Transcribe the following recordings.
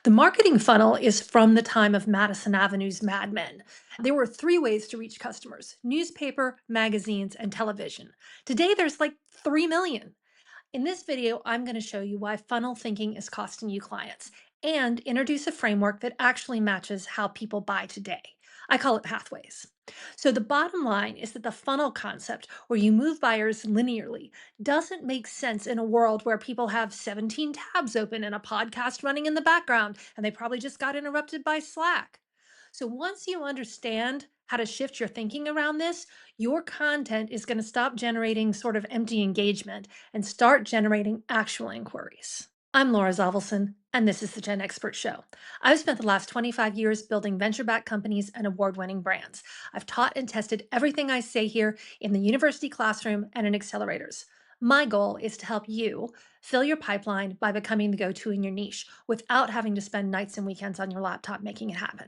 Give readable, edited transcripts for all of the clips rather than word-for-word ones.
The marketing funnel is from the time of Madison Avenue's Mad Men. There were three ways to reach customers: newspaper, magazines, and television. Today, there's like 3 million. In this video, I'm going to show you why funnel thinking is costing you clients and introduce a framework that actually matches how people buy today. I call it pathways. So, the bottom line is that the funnel concept, where you move buyers linearly, doesn't make sense in a world where people have 17 tabs open and a podcast running in the background, and they probably just got interrupted by Slack. So, once you understand how to shift your thinking around this, your content is going to stop generating sort of empty engagement and start generating actual inquiries. I'm Laura Zovelson, and this is the Gen Expert Show. I've spent the last 25 years building venture backed companies and award winning brands. I've taught and tested everything I say here in the university classroom and in accelerators. My goal is to help you fill your pipeline by becoming the go to in your niche without having to spend nights and weekends on your laptop making it happen.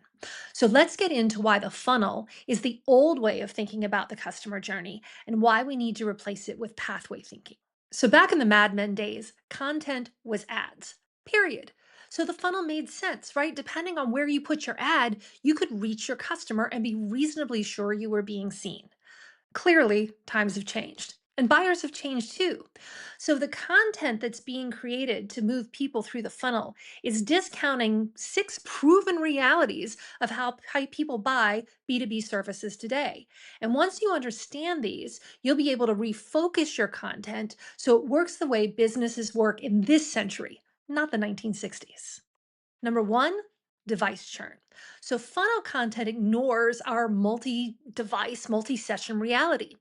So let's get into why the funnel is the old way of thinking about the customer journey and why we need to replace it with pathway thinking. So, back in the Mad Men days, content was ads, period. So, the funnel made sense, right? Depending on where you put your ad, you could reach your customer and be reasonably sure you were being seen. Clearly, times have changed. And buyers have changed too. So, the content that's being created to move people through the funnel is discounting six proven realities of how people buy B2B services today. And once you understand these, you'll be able to refocus your content so it works the way businesses work in this century, not the 1960s. Number one, device churn. So, funnel content ignores our multi device, multi session reality.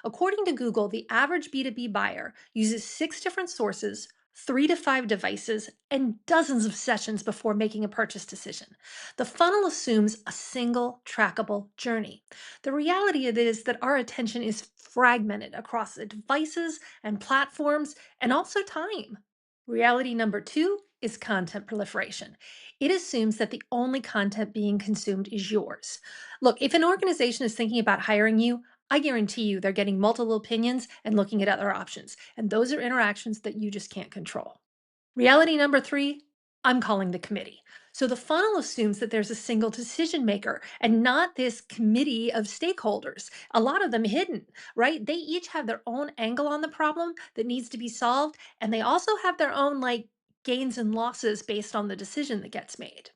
According to Google, the average B2B buyer uses six different sources, 3 to 5 devices, and dozens of sessions before making a purchase decision. The funnel assumes a single trackable journey. The reality of it is that our attention is fragmented across the devices and platforms and also time. Reality number two is content proliferation. It assumes that the only content being consumed is yours. Look, if an organization is thinking about hiring you, I guarantee you they're getting multiple opinions and looking at other options. And those are interactions that you just can't control. Reality number three, I'm calling the committee. So the funnel assumes that there's a single decision maker and not this committee of stakeholders, a lot of them hidden, right? They each have their own angle on the problem that needs to be solved. And they also have their own gains and losses based on the decision that gets made.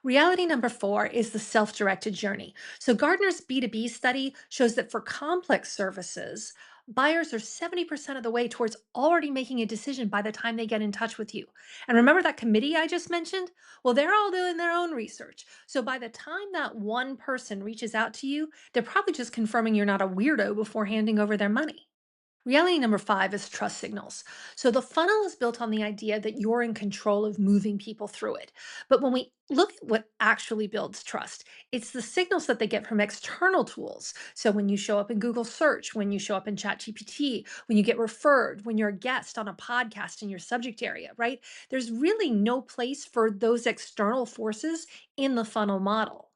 Reality number four is the self directed journey. So, Gardner's B2B study shows that for complex services, buyers are 70% of the way towards already making a decision by the time they get in touch with you. And remember that committee I just mentioned? Well, they're all doing their own research. So, by the time that one person reaches out to you, they're probably just confirming you're not a weirdo before handing over their money. Reality number five is trust signals. So the funnel is built on the idea that you're in control of moving people through it. But when we look at what actually builds trust, it's the signals that they get from external tools. So when you show up in Google search, when you show up in ChatGPT, when you get referred, when you're a guest on a podcast in your subject area, right? There's really no place for those external forces in the funnel model.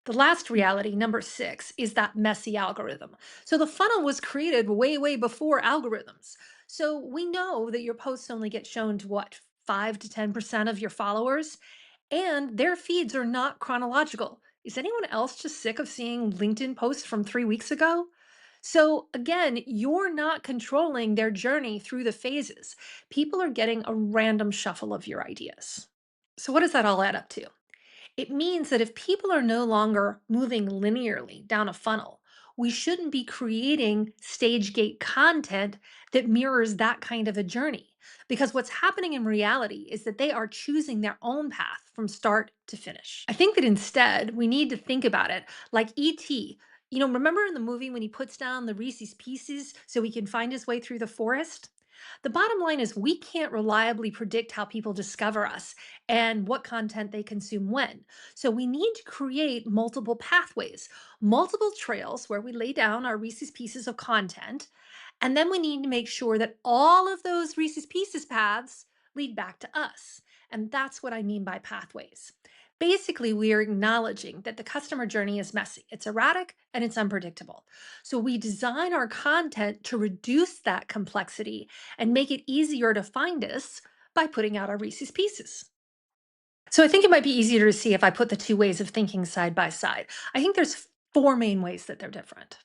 The last reality, number six, is that messy algorithm. So the funnel was created way, way before algorithms. So we know that your posts only get shown to what, 5 to 10% of your followers, and their feeds are not chronological. Is anyone else just sick of seeing LinkedIn posts from 3 weeks ago? So again, you're not controlling their journey through the phases. People are getting a random shuffle of your ideas. So, what does that all add up to? It means that if people are no longer moving linearly down a funnel, we shouldn't be creating stage gate content that mirrors that kind of a journey. Because what's happening in reality is that they are choosing their own path from start to finish. I think that instead we need to think about it like E.T. Remember in the movie when he puts down the Reese's Pieces so he can find his way through the forest? The bottom line is we can't reliably predict how people discover us and what content they consume when. So we need to create multiple pathways, multiple trails where we lay down our Reese's Pieces of content. And then we need to make sure that all of those Reese's Pieces paths lead back to us. And that's what I mean by pathways. Basically, we are acknowledging that the customer journey is messy, it's erratic, and it's unpredictable. So we design our content to reduce that complexity and make it easier to find us by putting out our Reese's Pieces. So I think it might be easier to see if I put the two ways of thinking side by side. I think there's four main ways that they're different.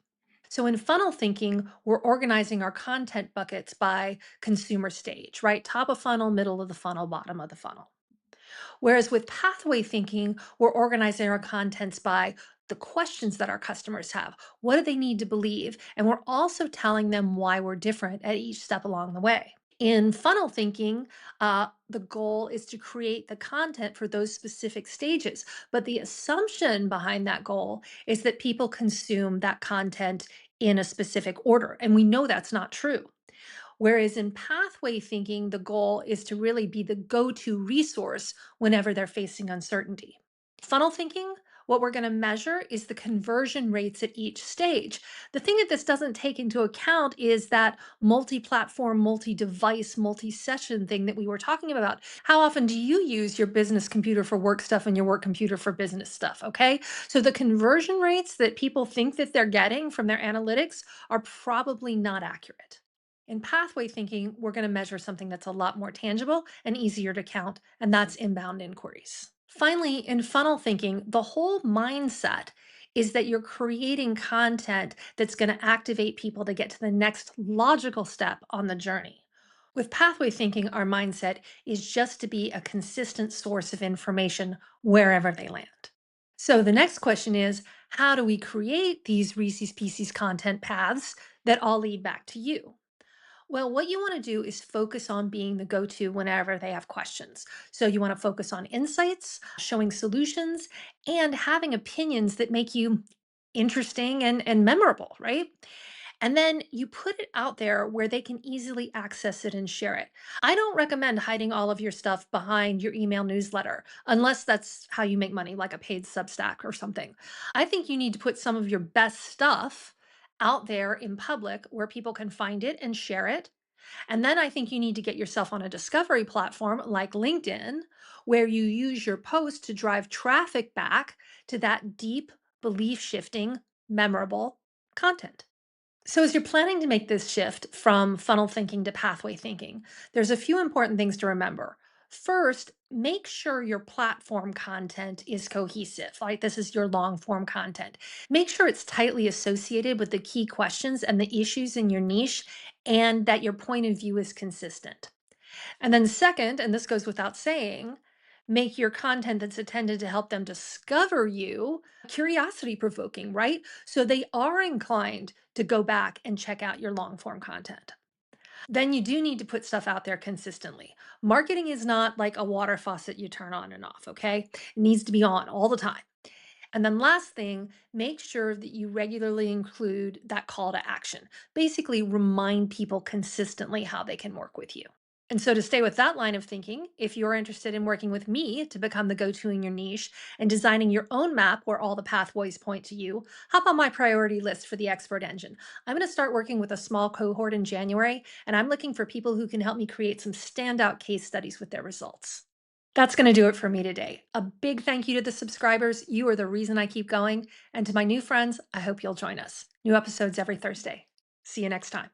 So in funnel thinking, we're organizing our content buckets by consumer stage, right? Top of funnel, middle of the funnel, bottom of the funnel. Whereas with pathway thinking, we're organizing our contents by the questions that our customers have. What do they need to believe? And we're also telling them why we're different at each step along the way. In funnel thinking, the goal is to create the content for those specific stages. But the assumption behind that goal is that people consume that content in a specific order. And we know that's not true. Whereas in pathway thinking, the goal is to really be the go to resource whenever they're facing uncertainty. Funnel thinking, what we're going to measure is the conversion rates at each stage. The thing that this doesn't take into account is that multi platform, multi device, multi session thing that we were talking about. How often do you use your business computer for work stuff and your work computer for business stuff? Okay. So the conversion rates that people think that they're getting from their analytics are probably not accurate. In pathway thinking, we're going to measure something that's a lot more tangible and easier to count, and that's inbound inquiries. Finally, in funnel thinking, the whole mindset is that you're creating content that's going to activate people to get to the next logical step on the journey. With pathway thinking, our mindset is just to be a consistent source of information wherever they land. So the next question is, how do we create these Reese's Pieces content paths that all lead back to you? Well, what you want to do is focus on being the go to whenever they have questions. So, you want to focus on insights, showing solutions, and having opinions that make you interesting and memorable, right? And then you put it out there where they can easily access it and share it. I don't recommend hiding all of your stuff behind your email newsletter, unless that's how you make money, like a paid Substack or something. I think you need to put some of your best stuff out there in public where people can find it and share it. And then I think you need to get yourself on a discovery platform like LinkedIn, where you use your post to drive traffic back to that deep, belief shifting, memorable content. So, as you're planning to make this shift from funnel thinking to pathway thinking, there's a few important things to remember. First, make sure your platform content is cohesive. Like this is your long form content. Make sure it's tightly associated with the key questions and the issues in your niche, and that your point of view is consistent. And then, second, and this goes without saying, make your content that's intended to help them discover you curiosity provoking, right? So they are inclined to go back and check out your long form content. Then you do need to put stuff out there consistently. Marketing is not like a water faucet you turn on and off, okay? It needs to be on all the time. And then, last thing, make sure that you regularly include that call to action. Basically, remind people consistently how they can work with you. And so, to stay with that line of thinking, if you're interested in working with me to become the go to in your niche and designing your own map where all the pathways point to you, hop on my priority list for the Expert Engine. I'm going to start working with a small cohort in January, and I'm looking for people who can help me create some standout case studies with their results. That's going to do it for me today. A big thank you to the subscribers. You are the reason I keep going. And to my new friends, I hope you'll join us. New episodes every Thursday. See you next time.